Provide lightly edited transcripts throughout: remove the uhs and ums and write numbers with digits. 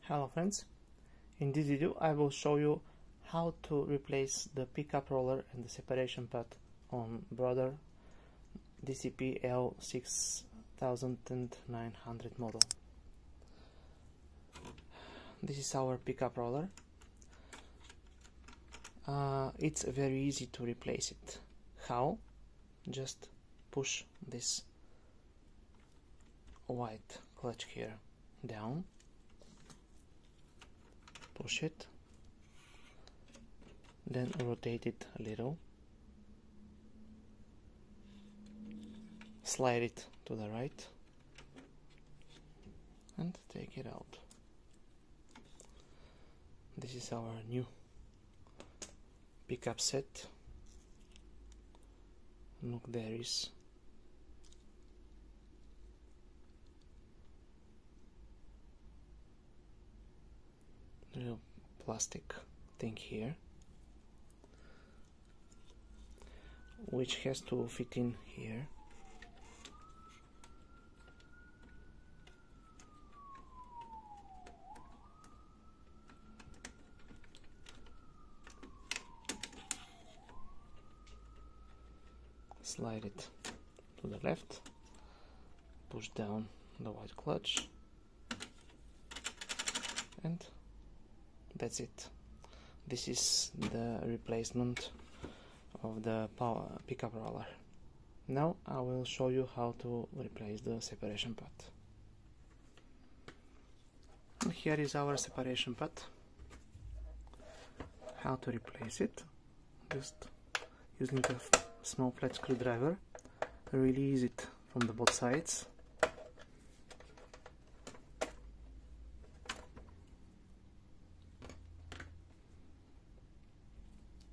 Hello friends, in this video I will show you how to replace the pickup roller and the separation pad on Brother MFC-L6900 model. This is our pickup roller. It's very easy to replace it. How? Just push this white clutch here down, push it, then rotate it a little, slide it to the right and take it out. This is our new pickup set. Look, there is little plastic thing here which has to fit in here. Slide it to the left, push down the white clutch, and that's it. This is the replacement of the power pickup roller. Now I will show you how to replace the separation pad. Here is our separation pad. How to replace it? Just using a small flat screwdriver, release it from the both sides.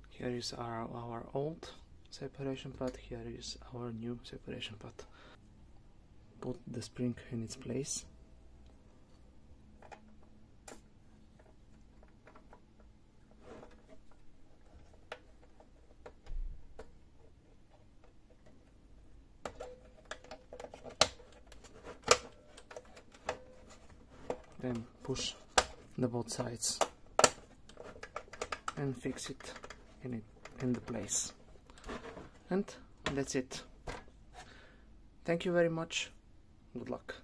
Here is our old separation pad, here is our new separation pad. Put the spring in its place. Then push the both sides and fix it in the place, and that's it. Thank you very much. Good luck.